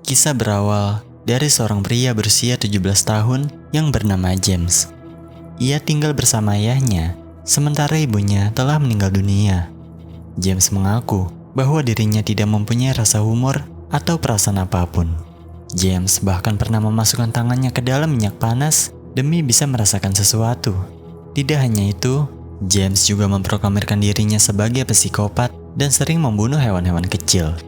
Kisah berawal dari seorang pria berusia 17 tahun yang bernama James. Ia tinggal bersama ayahnya, sementara ibunya telah meninggal dunia. James mengaku bahwa dirinya tidak mempunyai rasa humor atau perasaan apapun. James bahkan pernah memasukkan tangannya ke dalam minyak panas demi bisa merasakan sesuatu. Tidak hanya itu, James juga memproklamirkan dirinya sebagai psikopat dan sering membunuh hewan-hewan kecil.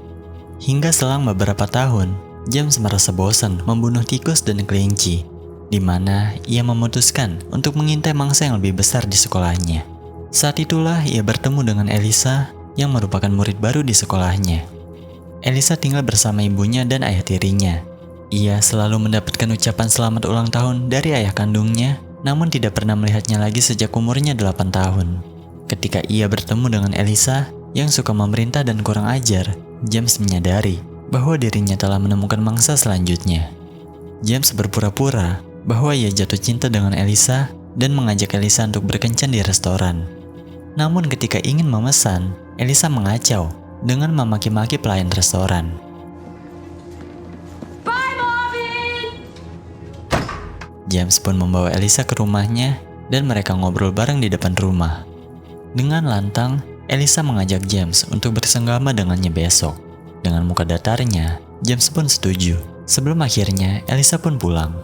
Hingga selang beberapa tahun, James merasa bosan membunuh tikus dan kelinci, di mana ia memutuskan untuk mengintai mangsa yang lebih besar di sekolahnya. Saat itulah ia bertemu dengan Elisa yang merupakan murid baru di sekolahnya. Elisa tinggal bersama ibunya dan ayah tirinya. Ia selalu mendapatkan ucapan selamat ulang tahun dari ayah kandungnya, namun tidak pernah melihatnya lagi sejak umurnya 8 tahun. Ketika ia bertemu dengan Elisa yang suka memerintah dan kurang ajar, James menyadari bahwa dirinya telah menemukan mangsa selanjutnya. James berpura-pura bahwa ia jatuh cinta dengan Elisa dan mengajak Elisa untuk berkencan di restoran. Namun ketika ingin memesan, Elisa mengacau dengan memaki-maki pelayan restoran. Bye, Marvin! James pun membawa Elisa ke rumahnya dan mereka ngobrol bareng di depan rumah. Dengan lantang, Elisa mengajak James untuk bersenggama dengannya besok. Dengan muka datarnya, James pun setuju. Sebelum akhirnya, Elisa pun pulang.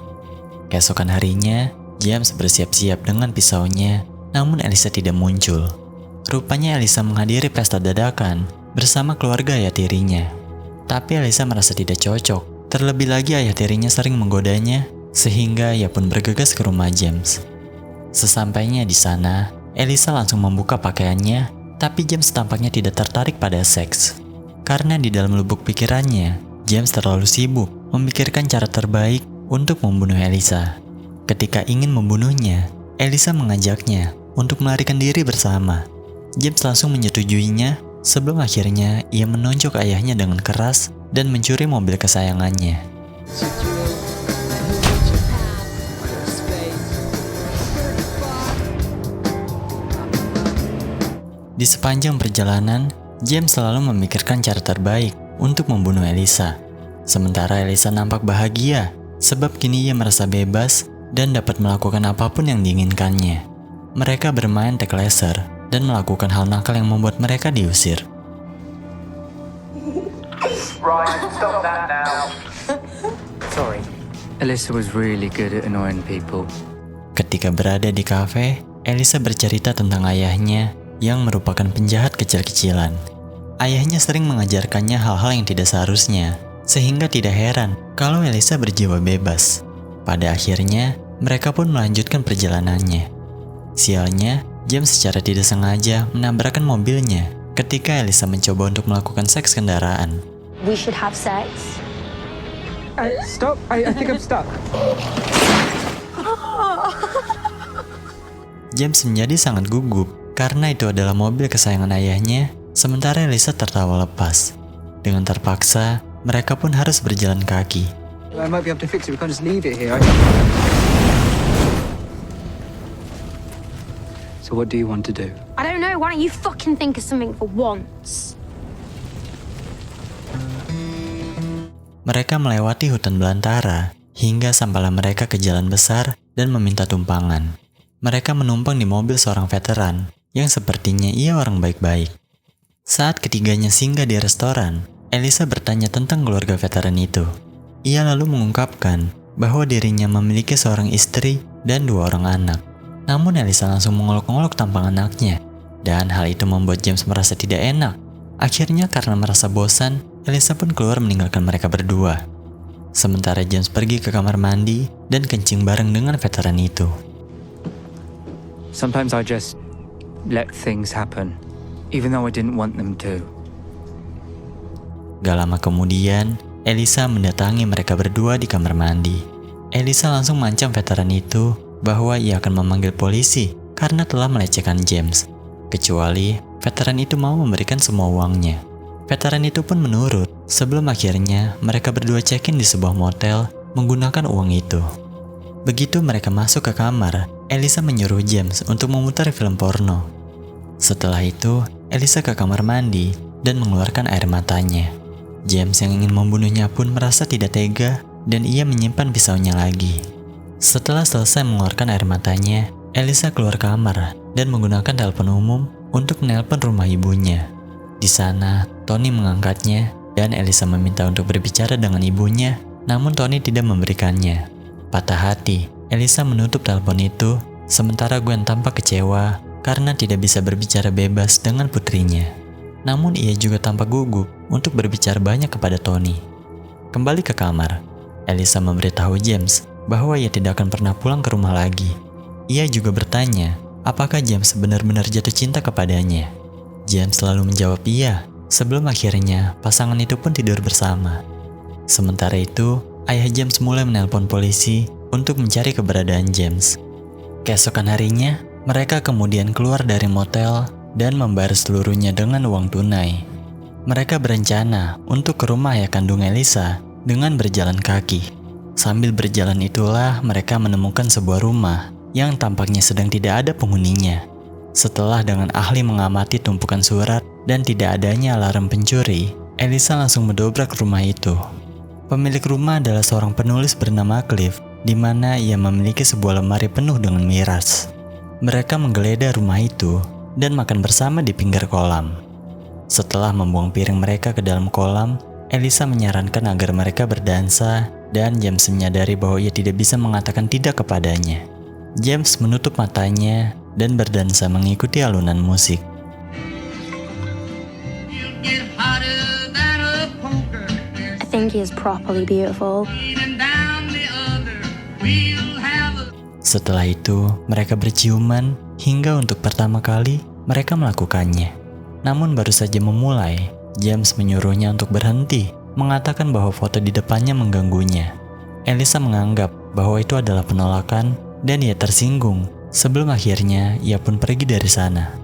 Keesokan harinya, James bersiap-siap dengan pisaunya, namun Elisa tidak muncul. Rupanya Elisa menghadiri pesta dadakan bersama keluarga ayah tirinya. Tapi Elisa merasa tidak cocok. Terlebih lagi ayah tirinya sering menggodanya, sehingga ia pun bergegas ke rumah James. Sesampainya di sana, Elisa langsung membuka pakaiannya, tapi James tampaknya tidak tertarik pada seks. Karena di dalam lubuk pikirannya, James terlalu sibuk memikirkan cara terbaik untuk membunuh Elisa. Ketika ingin membunuhnya, Elisa mengajaknya untuk melarikan diri bersama. James langsung menyetujuinya sebelum akhirnya ia menonjok ayahnya dengan keras dan mencuri mobil kesayangannya. Di sepanjang perjalanan, James selalu memikirkan cara terbaik untuk membunuh Elisa. Sementara Elisa nampak bahagia sebab kini ia merasa bebas dan dapat melakukan apapun yang diinginkannya. Mereka bermain tag laser dan melakukan hal nakal yang membuat mereka diusir. Ryan, stop that now. Sorry. Elisa was really good at annoying people. Ketika berada di kafe, Elisa bercerita tentang ayahnya yang merupakan penjahat kecil-kecilan. Ayahnya sering mengajarkannya hal-hal yang tidak seharusnya, sehingga tidak heran kalau Elisa berjiwa bebas. Pada akhirnya, mereka pun melanjutkan perjalanannya. Sialnya, James secara tidak sengaja menabrakkan mobilnya ketika Elisa mencoba untuk melakukan seks kendaraan. We should have sex. Stop. I think I'm stuck. James menjadi sangat gugup karena itu adalah mobil kesayangan ayahnya, sementara Elisa tertawa lepas. Dengan terpaksa, mereka pun harus berjalan kaki. I might be able to fix it. We can't just leave it here. So what do you want to do? I don't know, why don't you fucking think of something for once? Mereka melewati hutan belantara hingga sampailah mereka ke jalan besar dan meminta tumpangan. Mereka menumpang di mobil seorang veteran yang sepertinya ia orang baik-baik. Saat ketiganya singgah di restoran, Elisa bertanya tentang keluarga veteran itu. Ia lalu mengungkapkan bahwa dirinya memiliki seorang istri dan 2 orang anak. Namun Elisa langsung mengolok-olok tampang anaknya, dan hal itu membuat James merasa tidak enak. Akhirnya karena merasa bosan, Elisa pun keluar meninggalkan mereka berdua. Sementara James pergi ke kamar mandi dan kencing bareng dengan veteran itu. Sometimes I just let things happen, even though I didn't want them to. Gak lama kemudian, Elisa mendatangi mereka berdua di kamar mandi. Elisa langsung mengancam veteran itu bahwa ia akan memanggil polisi karena telah melecehkan James. Kecuali veteran itu mau memberikan semua uangnya. Veteran itu pun menurut sebelum akhirnya mereka berdua check-in di sebuah motel menggunakan uang itu. Begitu mereka masuk ke kamar, Elisa menyuruh James untuk memutar film porno. Setelah itu, Elisa ke kamar mandi dan mengeluarkan air matanya. James yang ingin membunuhnya pun merasa tidak tega dan ia menyimpan pisaunya lagi. Setelah selesai mengeluarkan air matanya, Elisa keluar kamar dan menggunakan telepon umum untuk menelpon rumah ibunya. Di sana, Tony mengangkatnya dan Elisa meminta untuk berbicara dengan ibunya, namun Tony tidak memberikannya. Patah hati, Elisa menutup telepon itu, sementara Gwen tampak kecewa karena tidak bisa berbicara bebas dengan putrinya. Namun ia juga tampak gugup untuk berbicara banyak kepada Tony. Kembali ke kamar, Elisa memberitahu James bahwa ia tidak akan pernah pulang ke rumah lagi. Ia juga bertanya apakah James benar-benar jatuh cinta kepadanya. James selalu menjawab iya, sebelum akhirnya pasangan itu pun tidur bersama. Sementara itu, ayah James mulai menelpon polisi untuk mencari keberadaan James. Keesokan harinya, mereka kemudian keluar dari motel dan membayar seluruhnya dengan uang tunai. Mereka berencana untuk ke rumah ayah kandung Elisa dengan berjalan kaki. Sambil berjalan itulah mereka menemukan sebuah rumah yang tampaknya sedang tidak ada penghuninya. Setelah dengan ahli mengamati tumpukan surat dan tidak adanya alarm pencuri, Elisa langsung mendobrak rumah itu. Pemilik rumah adalah seorang penulis bernama Cliff, di mana ia memiliki sebuah lemari penuh dengan miras. Mereka menggeledah rumah itu dan makan bersama di pinggir kolam. Setelah membuang piring mereka ke dalam kolam, Elisa menyarankan agar mereka berdansa dan James menyadari bahwa ia tidak bisa mengatakan tidak kepadanya. James menutup matanya dan berdansa mengikuti alunan musik. I think he is properly beautiful. Setelah itu, mereka berciuman hingga untuk pertama kali mereka melakukannya. Namun baru saja memulai, James menyuruhnya untuk berhenti, mengatakan bahwa foto di depannya mengganggunya. Elisa menganggap bahwa itu adalah penolakan dan ia tersinggung. Sebelum akhirnya ia pun pergi dari sana.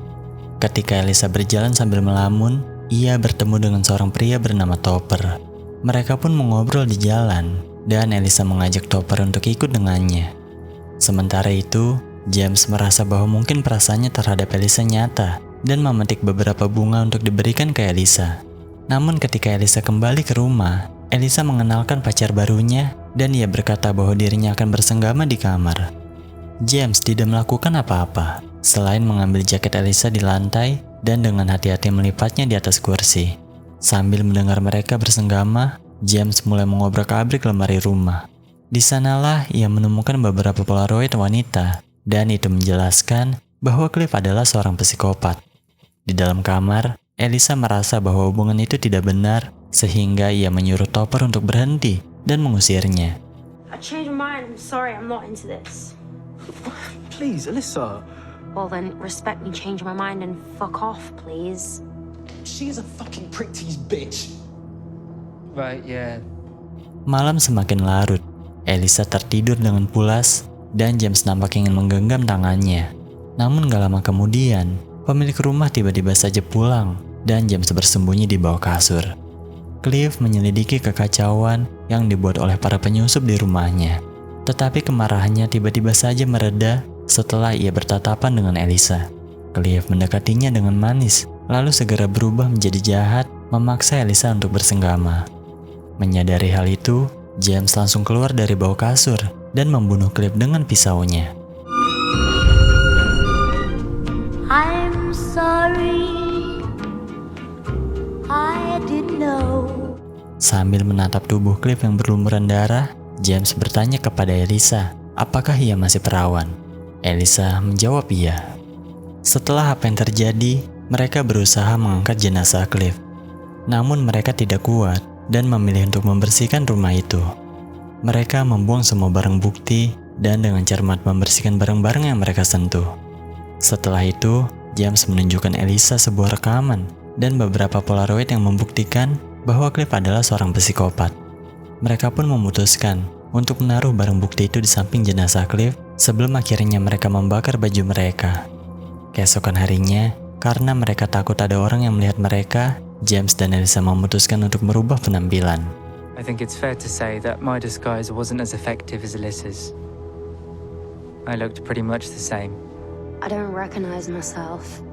Ketika Elisa berjalan sambil melamun, ia bertemu dengan seorang pria bernama Topper. Mereka pun mengobrol di jalan dan Elisa mengajak Topper untuk ikut dengannya. Sementara itu, James merasa bahwa mungkin perasaannya terhadap Elisa nyata dan memetik beberapa bunga untuk diberikan ke Elisa. Namun ketika Elisa kembali ke rumah, Elisa mengenalkan pacar barunya dan ia berkata bahwa dirinya akan bersenggama di kamar. James tidak melakukan apa-apa selain mengambil jaket Elisa di lantai dan dengan hati-hati melipatnya di atas kursi. Sambil mendengar mereka bersenggama, James mulai mengobrak-abrik lemari rumah. Di sanalah ia menemukan beberapa polaroid wanita dan itu menjelaskan bahwa Cliff adalah seorang psikopat. Di dalam kamar, Elisa merasa bahwa hubungan itu tidak benar sehingga ia menyuruh Topper untuk berhenti dan mengusirnya. I changed my mind. I'm sorry, I'm not into this. Please, Alyssa. Well then, respect me changing my mind and fuck off, please. She is a fucking prick tease bitch. Right, yeah. Malam semakin larut. Elisa tertidur dengan pulas dan James nampak ingin menggenggam tangannya. Namun gak lama kemudian, pemilik rumah tiba-tiba saja pulang dan James bersembunyi di bawah kasur. Cliff menyelidiki kekacauan yang dibuat oleh para penyusup di rumahnya. Tetapi kemarahannya tiba-tiba saja mereda setelah ia bertatapan dengan Elisa. Cliff mendekatinya dengan manis, lalu segera berubah menjadi jahat, memaksa Elisa untuk bersenggama. Menyadari hal itu, James langsung keluar dari bawah kasur dan membunuh Cliff dengan pisaunya. I'm sorry, I didn't know. Sambil menatap tubuh Cliff yang berlumuran darah, James bertanya kepada Elisa, apakah ia masih perawan? Elisa menjawab iya. Setelah apa yang terjadi, mereka berusaha mengangkat jenazah Cliff. Namun mereka tidak kuat dan memilih untuk membersihkan rumah itu. Mereka membuang semua barang bukti dan dengan cermat membersihkan barang-barang yang mereka sentuh. Setelah itu, James menunjukkan Elisa sebuah rekaman dan beberapa polaroid yang membuktikan bahwa Cliff adalah seorang psikopat. Mereka pun memutuskan untuk menaruh barang bukti itu di samping jenazah Cliff sebelum akhirnya mereka membakar baju mereka. Keesokan harinya, karena mereka takut ada orang yang melihat mereka, James dan Elisa memutuskan untuk merubah penampilan. I think it's fair to say that my disguise wasn't as effective as Alyssa's. I looked pretty much the same. I don't recognize myself.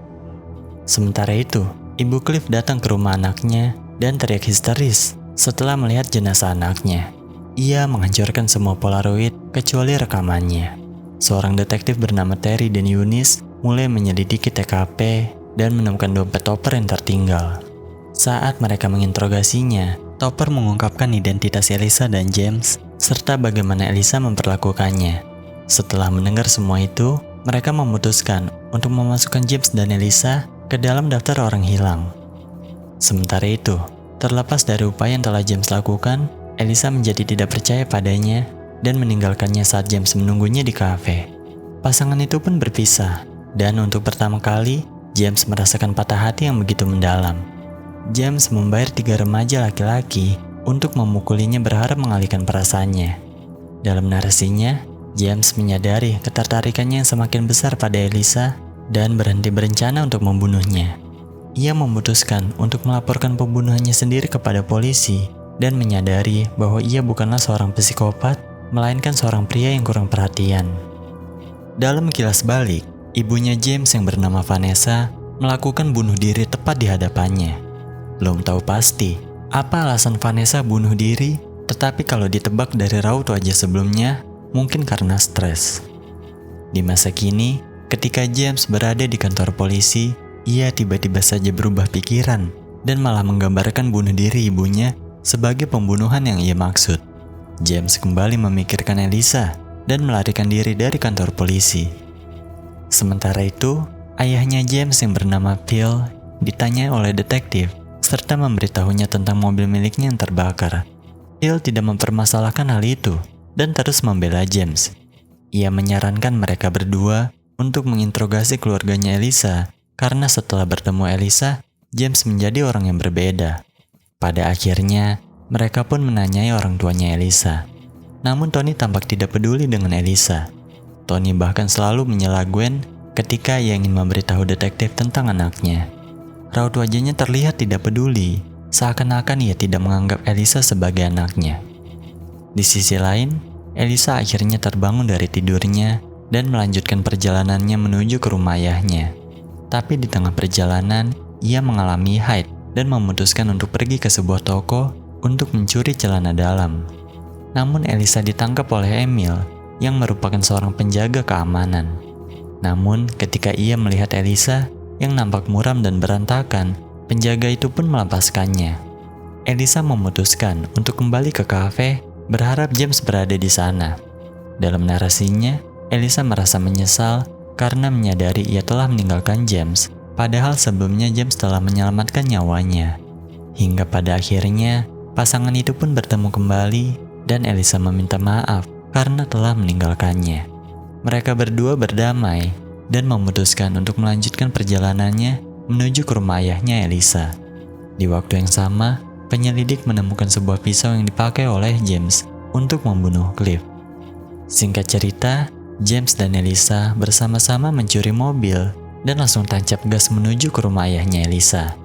Sementara itu, ibu Cliff datang ke rumah anaknya dan teriak histeris Setelah melihat jenazah anaknya, ia menghancurkan semua Polaroid kecuali rekamannya. Seorang detektif bernama Terry dan Eunice mulai menyelidiki TKP dan menemukan dompet Topper yang tertinggal. Saat mereka menginterogasinya, Topper mengungkapkan identitas Elisa dan James serta bagaimana Elisa memperlakukannya. Setelah mendengar semua itu, mereka memutuskan untuk memasukkan James dan Elisa ke dalam daftar orang hilang. Sementara itu, terlepas dari upaya yang telah James lakukan, Elisa menjadi tidak percaya padanya dan meninggalkannya saat James menunggunya di kafe. Pasangan itu pun berpisah, dan untuk pertama kali, James merasakan patah hati yang begitu mendalam. James membayar 3 remaja laki-laki untuk memukulinya berharap mengalihkan perasaannya. Dalam narasinya, James menyadari ketertarikannya yang semakin besar pada Elisa dan berhenti berencana untuk membunuhnya. Ia memutuskan untuk melaporkan pembunuhannya sendiri kepada polisi dan menyadari bahwa ia bukanlah seorang psikopat, melainkan seorang pria yang kurang perhatian. Dalam kilas balik, ibunya James yang bernama Vanessa melakukan bunuh diri tepat di hadapannya. Belum tahu pasti apa alasan Vanessa bunuh diri, tetapi kalau ditebak dari raut wajah sebelumnya, mungkin karena stres. Di masa kini, ketika James berada di kantor polisi, ia tiba-tiba saja berubah pikiran dan malah menggambarkan bunuh diri ibunya sebagai pembunuhan yang ia maksud. James kembali memikirkan Elisa dan melarikan diri dari kantor polisi. Sementara itu, ayahnya James yang bernama Phil ditanya oleh detektif serta memberitahunya tentang mobil miliknya yang terbakar. Phil tidak mempermasalahkan hal itu dan terus membela James. Ia menyarankan mereka berdua untuk menginterogasi keluarganya Elisa karena setelah bertemu Elisa, James menjadi orang yang berbeda. Pada akhirnya, mereka pun menanyai orang tuanya Elisa. Namun Tony tampak tidak peduli dengan Elisa. Tony bahkan selalu menyela Gwen ketika ia ingin memberitahu detektif tentang anaknya. Raut wajahnya terlihat tidak peduli, seakan-akan ia tidak menganggap Elisa sebagai anaknya. Di sisi lain, Elisa akhirnya terbangun dari tidurnya dan melanjutkan perjalanannya menuju ke rumah ayahnya. Tapi di tengah perjalanan, ia mengalami haid dan memutuskan untuk pergi ke sebuah toko untuk mencuri celana dalam. Namun Elisa ditangkap oleh Emil yang merupakan seorang penjaga keamanan. Namun ketika ia melihat Elisa yang nampak muram dan berantakan, penjaga itu pun melepaskannya. Elisa memutuskan untuk kembali ke kafe, berharap James berada di sana. Dalam narasinya, Elisa merasa menyesal karena menyadari ia telah meninggalkan James, padahal sebelumnya James telah menyelamatkan nyawanya. Hingga pada akhirnya, pasangan itu pun bertemu kembali dan Elisa meminta maaf karena telah meninggalkannya. Mereka berdua berdamai dan memutuskan untuk melanjutkan perjalanannya menuju ke rumah ayahnya Elisa. Di waktu yang sama, penyelidik menemukan sebuah pisau yang dipakai oleh James untuk membunuh Cliff. Singkat cerita, James dan Elisa bersama-sama mencuri mobil dan langsung tancap gas menuju ke rumah ayahnya Elisa.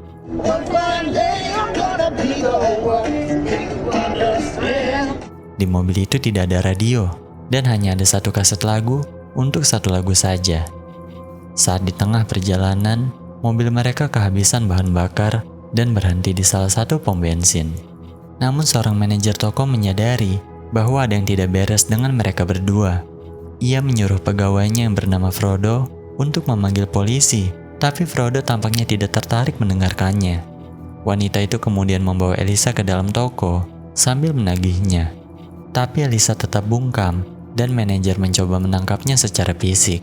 Di mobil itu tidak ada radio dan hanya ada satu kaset lagu untuk satu lagu saja. Saat di tengah perjalanan, mobil mereka kehabisan bahan bakar dan berhenti di salah satu pom bensin. Namun seorang manajer toko menyadari bahwa ada yang tidak beres dengan mereka berdua. Ia menyuruh pegawainya yang bernama Frodo untuk memanggil polisi, tapi Frodo tampaknya tidak tertarik mendengarkannya. Wanita itu kemudian membawa Elisa ke dalam toko sambil menagihnya. Tapi Elisa tetap bungkam dan manajer mencoba menangkapnya secara fisik.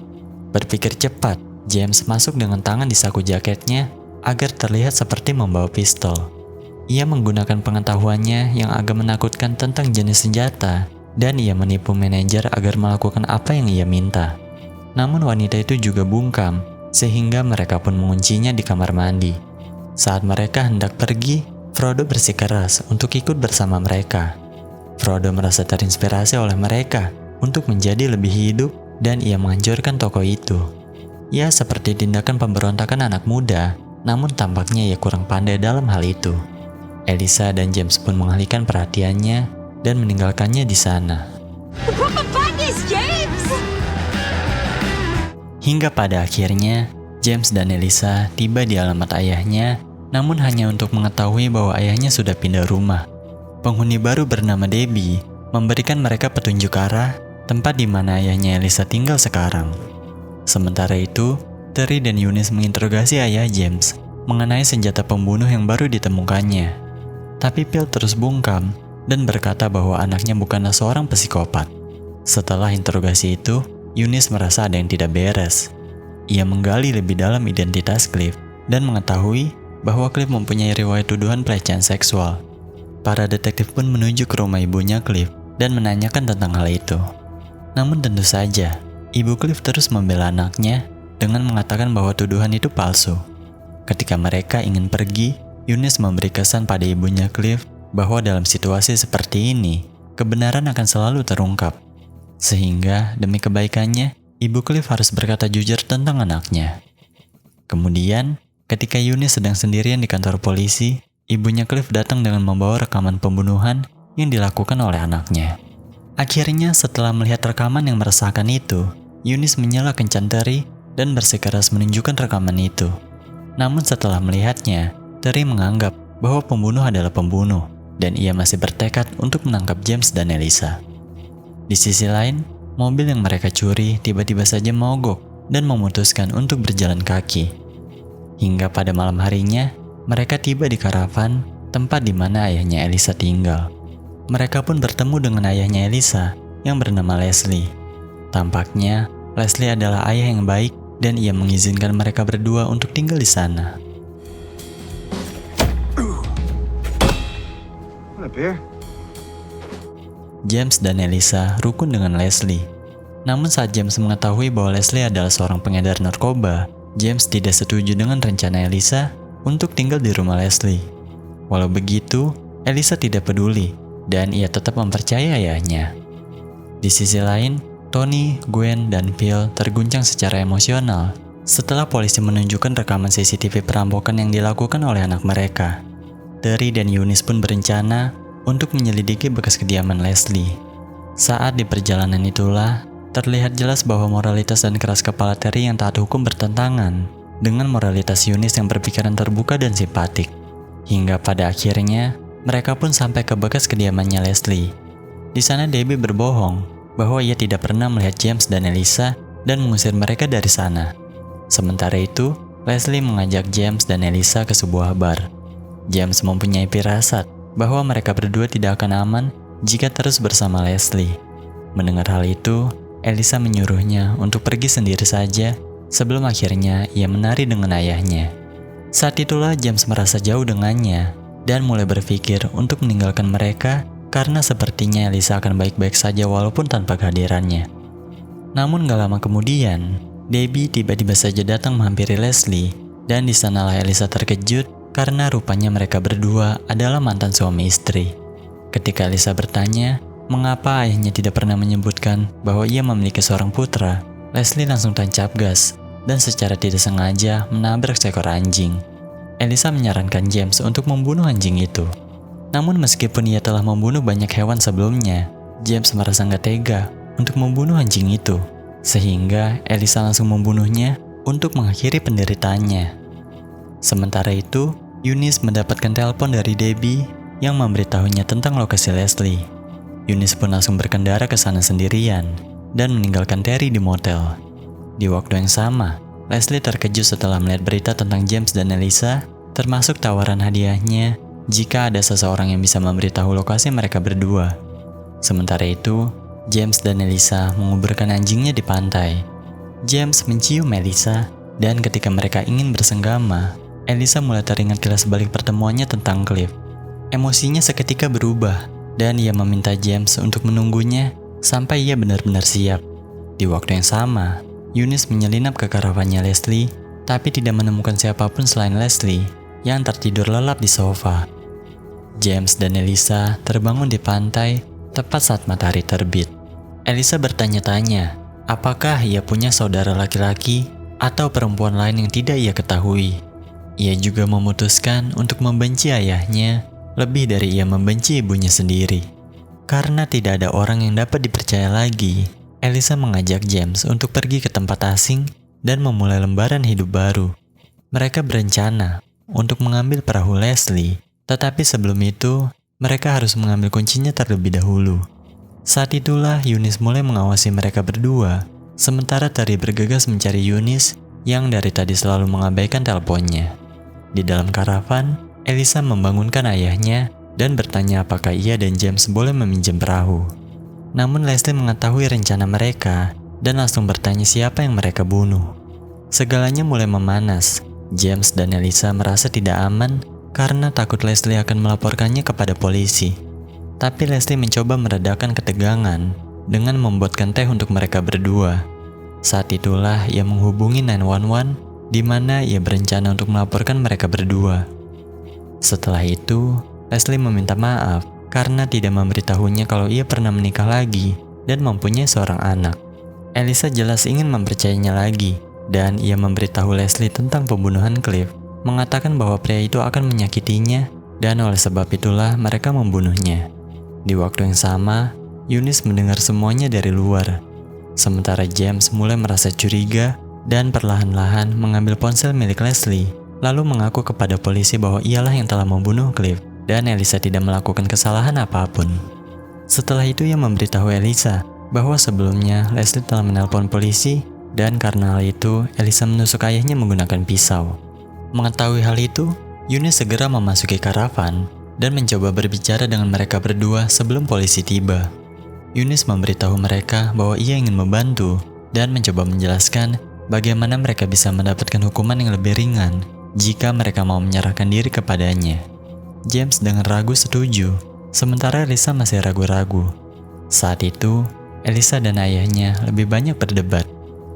Berpikir cepat, James masuk dengan tangan di saku jaketnya agar terlihat seperti membawa pistol. Ia menggunakan pengetahuannya yang agak menakutkan tentang jenis senjata dan ia menipu manajer agar melakukan apa yang ia minta. Namun wanita itu juga bungkam sehingga mereka pun menguncinya di kamar mandi. Saat mereka hendak pergi, Frodo bersikeras untuk ikut bersama mereka. Frodo merasa terinspirasi oleh mereka untuk menjadi lebih hidup dan ia menghancurkan toko itu. Ya, seperti tindakan pemberontakan anak muda, namun tampaknya ia kurang pandai dalam hal itu. Elisa dan James pun mengalihkan perhatiannya dan meninggalkannya di sana. Hingga pada akhirnya, James dan Elisa tiba di alamat ayahnya, namun hanya untuk mengetahui bahwa ayahnya sudah pindah rumah. penghuni baru bernama Debbie memberikan mereka petunjuk arah tempat di mana ayahnya Elisa tinggal sekarang. Sementara itu, Terry dan Eunice menginterogasi ayah James mengenai senjata pembunuh yang baru ditemukannya. Tapi Phil terus bungkam dan berkata bahwa anaknya bukanlah seorang psikopat. Setelah interogasi itu, Eunice merasa ada yang tidak beres. Ia menggali lebih dalam identitas Cliff dan mengetahui bahwa Cliff mempunyai riwayat tuduhan pelecehan seksual. Para detektif pun menuju ke rumah ibunya Cliff dan menanyakan tentang hal itu. Namun tentu saja, ibu Cliff terus membela anaknya dengan mengatakan bahwa tuduhan itu palsu. Ketika mereka ingin pergi, Eunice memberi kesan pada ibunya Cliff bahwa dalam situasi seperti ini, kebenaran akan selalu terungkap. Sehingga demi kebaikannya, ibu Cliff harus berkata jujur tentang anaknya. Kemudian, ketika Eunice sedang sendirian di kantor polisi, ibunya Cliff datang dengan membawa rekaman pembunuhan yang dilakukan oleh anaknya. Akhirnya, setelah melihat rekaman yang meresahkan itu, Eunice menyela kencan Terry dan bersikeras menunjukkan rekaman itu. Namun setelah melihatnya, Terry menganggap bahwa pembunuh adalah pembunuh dan ia masih bertekad untuk menangkap James dan Elisa. Di sisi lain, mobil yang mereka curi tiba-tiba saja mogok dan memutuskan untuk berjalan kaki. Hingga pada malam harinya, mereka tiba di karavan, tempat di mana ayahnya Elisa tinggal. Mereka pun bertemu dengan ayahnya Elisa yang bernama Leslie. Tampaknya, Leslie adalah ayah yang baik dan ia mengizinkan mereka berdua untuk tinggal di sana. James dan Elisa rukun dengan Leslie. Namun saat James mengetahui bahwa Leslie adalah seorang pengedar narkoba, James tidak setuju dengan rencana Elisa untuk tinggal di rumah Leslie. Walau begitu, Elisa tidak peduli dan ia tetap mempercayai ayahnya. Di sisi lain, Tony, Gwen, dan Phil terguncang secara emosional setelah polisi menunjukkan rekaman CCTV perampokan yang dilakukan oleh anak mereka. Terry dan Eunice pun berencana untuk menyelidiki bekas kediaman Leslie. Saat di perjalanan itulah, terlihat jelas bahwa moralitas dan keras kepala Terry yang taat hukum bertentangan dengan moralitas Eunice yang berpikiran terbuka dan simpatik. Hingga pada akhirnya, mereka pun sampai ke bekas kediamannya Leslie. Di sana Debbie berbohong bahwa ia tidak pernah melihat James dan Elisa dan mengusir mereka dari sana. Sementara itu, Leslie mengajak James dan Elisa ke sebuah bar. James mempunyai firasat bahwa mereka berdua tidak akan aman jika terus bersama Leslie. Mendengar hal itu, Elisa menyuruhnya untuk pergi sendiri saja sebelum akhirnya ia menari dengan ayahnya. Saat itulah James merasa jauh dengannya dan mulai berpikir untuk meninggalkan mereka karena sepertinya Elisa akan baik-baik saja walaupun tanpa kehadirannya. Namun gak lama kemudian, Debbie tiba-tiba saja datang menghampiri Leslie dan di sanalah Elisa terkejut karena rupanya mereka berdua adalah mantan suami istri. Ketika Elisa bertanya mengapa ayahnya tidak pernah menyebutkan bahwa ia memiliki seorang putra, Leslie langsung tancap gas dan secara tidak sengaja menabrak seekor anjing. Elisa menyarankan James untuk membunuh anjing itu. Namun meskipun ia telah membunuh banyak hewan sebelumnya, James merasa nggak tega untuk membunuh anjing itu. Sehingga Elisa langsung membunuhnya untuk mengakhiri penderitaannya. Sementara itu, Eunice mendapatkan telepon dari Debbie yang memberitahunya tentang lokasi Leslie. Eunice pun langsung berkendara ke sana sendirian dan meninggalkan Terry di motel. Di waktu yang sama, Leslie terkejut setelah melihat berita tentang James dan Elisa, termasuk tawaran hadiahnya jika ada seseorang yang bisa memberitahu lokasi mereka berdua. Sementara itu, James dan Elisa menguburkan anjingnya di pantai. James mencium Elisa, dan ketika mereka ingin bersenggama, Elisa mulai teringat kilas balik pertemuannya tentang Cliff. Emosinya seketika berubah, dan ia meminta James untuk menunggunya sampai ia benar-benar siap. Di waktu yang sama, Eunice menyelinap ke karavannya Leslie, tapi tidak menemukan siapapun selain Leslie yang tertidur lelap di sofa. James dan Elisa terbangun di pantai tepat saat matahari terbit. Elisa bertanya-tanya, apakah ia punya saudara laki-laki atau perempuan lain yang tidak ia ketahui. Ia juga memutuskan untuk membenci ayahnya lebih dari ia membenci ibunya sendiri. Karena tidak ada orang yang dapat dipercaya lagi, Elisa mengajak James untuk pergi ke tempat asing dan memulai lembaran hidup baru. Mereka berencana untuk mengambil perahu Leslie, tetapi sebelum itu, mereka harus mengambil kuncinya terlebih dahulu. Saat itulah Eunice mulai mengawasi mereka berdua, sementara Terry bergegas mencari Eunice yang dari tadi selalu mengabaikan teleponnya. Di dalam karavan, Elisa membangunkan ayahnya dan bertanya apakah ia dan James boleh meminjam perahu. Namun Leslie mengetahui rencana mereka dan langsung bertanya siapa yang mereka bunuh. Segalanya mulai memanas. James dan Elisa merasa tidak aman karena takut Leslie akan melaporkannya kepada polisi. Tapi Leslie mencoba meredakan ketegangan dengan membuatkan teh untuk mereka berdua. Saat itulah ia menghubungi 911 di mana ia berencana untuk melaporkan mereka berdua. Setelah itu, Leslie meminta maaf karena tidak memberitahunya kalau ia pernah menikah lagi dan mempunyai seorang anak. Elisa jelas ingin mempercayainya lagi dan ia memberitahu Leslie tentang pembunuhan Cliff, mengatakan bahwa pria itu akan menyakitinya dan oleh sebab itulah mereka membunuhnya. Di waktu yang sama, Eunice mendengar semuanya dari luar. Sementara James mulai merasa curiga dan perlahan-lahan mengambil ponsel milik Leslie, lalu mengaku kepada polisi bahwa ialah yang telah membunuh Cliff dan Elisa tidak melakukan kesalahan apapun. Setelah itu ia memberitahu Elisa bahwa sebelumnya Leslie telah menelpon polisi dan karena hal itu Elisa menusuk ayahnya menggunakan pisau. Mengetahui hal itu, Eunice segera memasuki karavan dan mencoba berbicara dengan mereka berdua sebelum polisi tiba. Eunice memberitahu mereka bahwa ia ingin membantu dan mencoba menjelaskan bagaimana mereka bisa mendapatkan hukuman yang lebih ringan jika mereka mau menyerahkan diri kepadanya. James dengan ragu setuju, sementara Elisa masih ragu-ragu. Saat itu, Elisa dan ayahnya lebih banyak berdebat,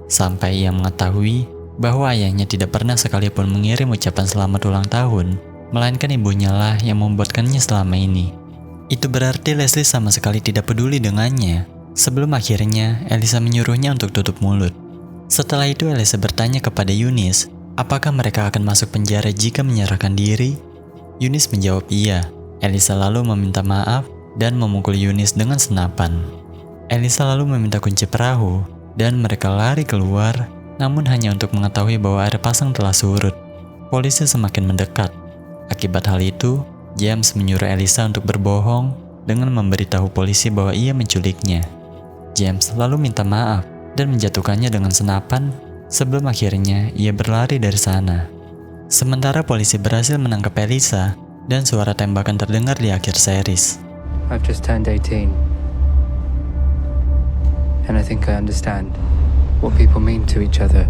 sampai ia mengetahui bahwa ayahnya tidak pernah sekalipun mengirim ucapan selamat ulang tahun, melainkan ibunya lah yang membuatkannya selama ini. Itu berarti Leslie sama sekali tidak peduli dengannya, sebelum akhirnya Elisa menyuruhnya untuk tutup mulut. Setelah itu Elisa bertanya kepada Eunice, apakah mereka akan masuk penjara jika menyerahkan diri? Eunice menjawab iya. Elisa lalu meminta maaf dan memukul Eunice dengan senapan. Elisa lalu meminta kunci perahu dan mereka lari keluar, namun hanya untuk mengetahui bahwa air pasang telah surut. Polisi semakin mendekat. Akibat hal itu, James menyuruh Elisa untuk berbohong dengan memberitahu polisi bahwa ia menculiknya. James lalu minta maaf dan menjatuhkannya dengan senapan sebelum akhirnya ia berlari dari sana. Sementara polisi berhasil menangkap Elisa dan suara tembakan terdengar di akhir series. I've just turned 18. And I think I understand what people mean to each other.